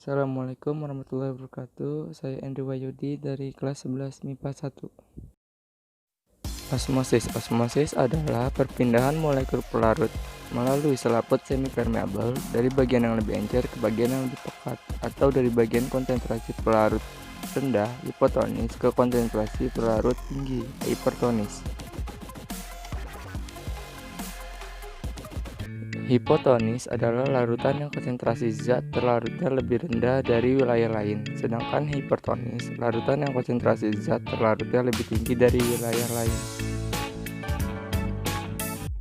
Assalamualaikum warahmatullahi wabarakatuh. Saya Andrew Wahyudi dari kelas 11 MIPA 1. Osmosis adalah perpindahan molekul pelarut melalui selaput semipermeabel dari bagian yang lebih encer ke bagian yang lebih pekat, atau dari bagian konsentrasi pelarut rendah hipotonis ke konsentrasi pelarut tinggi hipertonis. Hipotonis adalah larutan yang konsentrasi zat terlarutnya lebih rendah dari wilayah lain, sedangkan hipertonis, larutan yang konsentrasi zat terlarutnya lebih tinggi dari wilayah lain.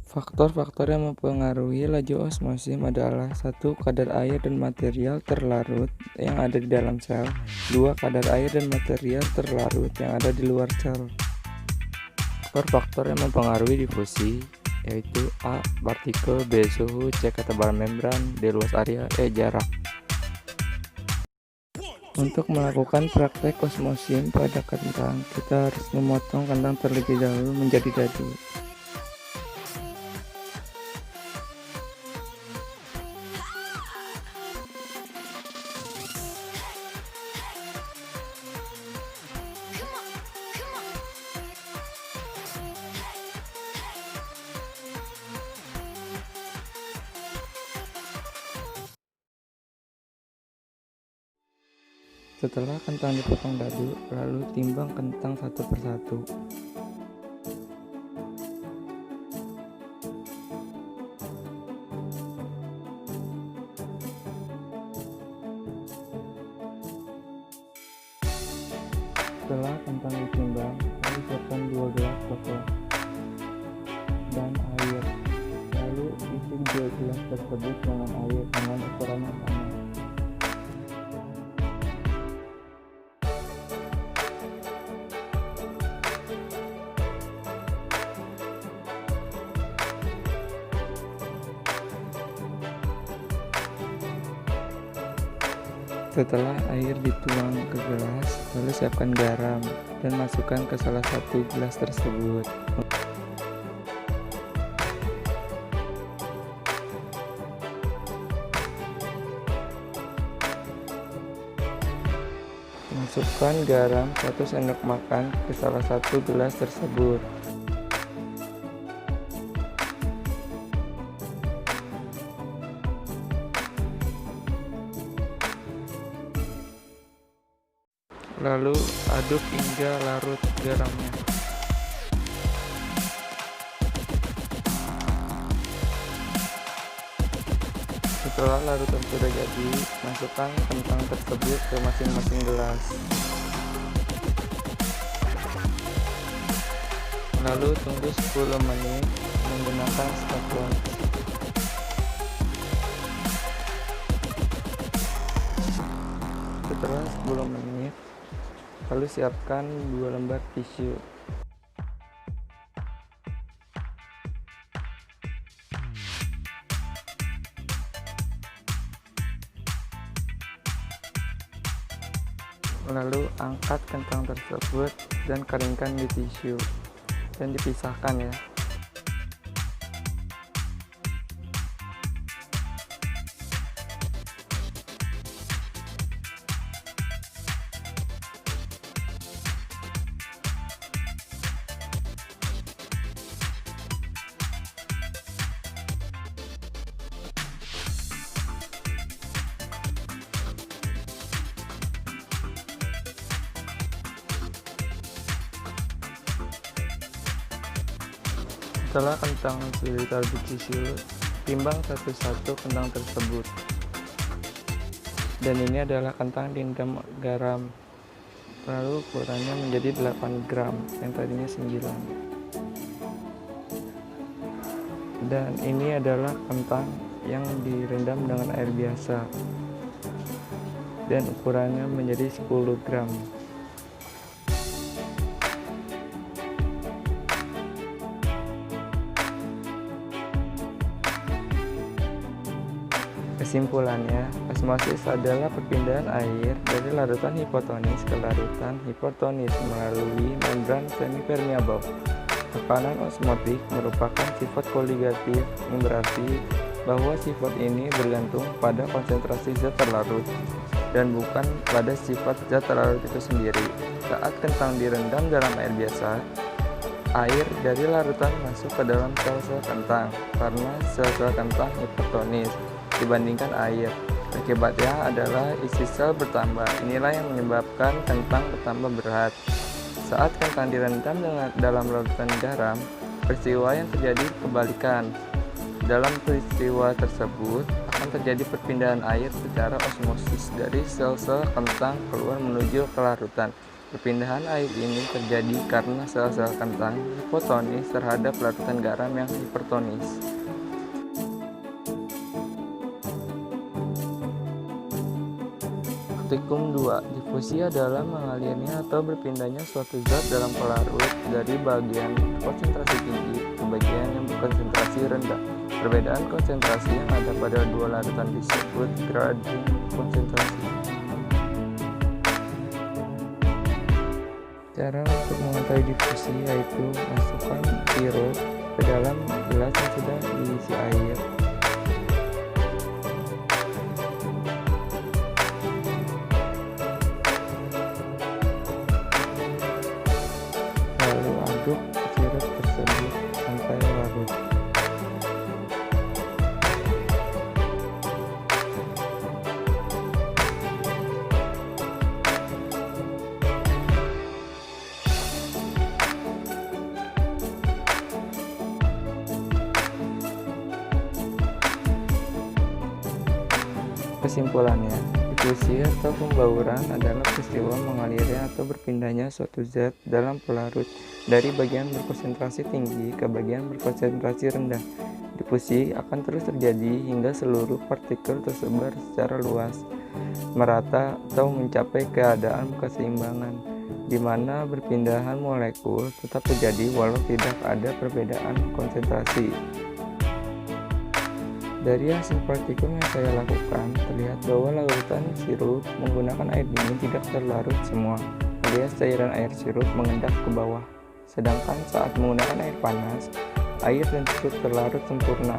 Faktor-faktor yang mempengaruhi laju osmosis adalah 1. Kadar air dan material terlarut yang ada di dalam sel. 2. Kadar air dan material terlarut yang ada di luar sel. Faktor-faktor yang mempengaruhi difusi yaitu A. Partikel, B. Suhu, C. Ketebalan membran, D. Luas area, E. Jarak. Untuk melakukan praktek osmosis pada kentang, kita harus memotong kentang terlebih dahulu menjadi dadu. Setelah kentang dipotong dadu, lalu timbang kentang satu persatu. Setelah kentang ditimbang, lalu siapkan 2 gelas coklat dan air. Lalu isi 2 gelas tersebut dengan air dengan ukuran yang sama. Setelah air dituang ke gelas, lalu siapkan garam dan masukkan ke salah satu gelas tersebut. Masukkan garam 1 sendok makan ke salah satu gelas tersebut. Lalu aduk hingga larut garamnya. Setelah larutan sudah jadi, masukkan kentang tersebut ke masing-masing gelas. Lalu tunggu 10 menit menggunakan stopwatch. Setelah 10 menit, lalu siapkan 2 lembar tisu. Lalu angkat kentang tersebut dan keringkan di tisu dan dipisahkan ya. Setelah kentang sudah ditaruh di tisu, timbang satu-satu kentang tersebut. Dan ini adalah kentang direndam garam. Lalu ukurannya menjadi 8 gram, yang tadinya 9. Dan ini adalah kentang yang direndam dengan air biasa. Dan ukurannya menjadi 10 gram. Kesimpulannya, osmosis adalah perpindahan air dari larutan hipotonis ke larutan hipertonis melalui membran semipermeabel. Tekanan osmotik merupakan sifat koligatif yang berarti bahwa sifat ini bergantung pada konsentrasi zat terlarut. dan bukan pada sifat zat terlarut itu sendiri. Saat kentang direndam dalam air biasa, air dari larutan masuk ke dalam sel-sel kentang karena sel-sel kentang hipertonis dibandingkan air. Akibatnya adalah isi sel bertambah. Inilah yang menyebabkan kentang bertambah berat. Saat kentang direndam dalam larutan garam, peristiwa yang terjadi kebalikan. Dalam peristiwa tersebut akan terjadi perpindahan air secara osmosis dari sel-sel kentang keluar menuju ke larutan. Perpindahan air ini terjadi karena sel-sel kentang hipotonis terhadap larutan garam yang hipertonis. Praktikum 2. Difusi adalah mengalirnya atau berpindahnya suatu zat dalam pelarut dari bagian konsentrasi tinggi ke bagian yang berkonsentrasi rendah. Perbedaan konsentrasi yang ada pada dua larutan disebut gradien konsentrasi. Cara untuk mengetahui difusi yaitu masukkan sirup ke dalam gelas yang sudah diisi air. Lalu aduk sirup tersebut sampai larut. Kesimpulannya, difusi atau pembauran adalah peristiwa mengalirnya atau berpindahnya suatu zat dalam pelarut dari bagian berkonsentrasi tinggi ke bagian berkonsentrasi rendah. Difusi akan terus terjadi hingga seluruh partikel tersebar secara luas, merata atau mencapai keadaan keseimbangan, di mana berpindahan molekul tetap terjadi walau tidak ada perbedaan konsentrasi. Dari hasil praktikum yang saya lakukan, terlihat bahwa larutan sirup menggunakan air dingin tidak terlarut semua, alias cairan air sirup mengendap ke bawah. Sedangkan saat menggunakan air panas, air dan sirup terlarut sempurna.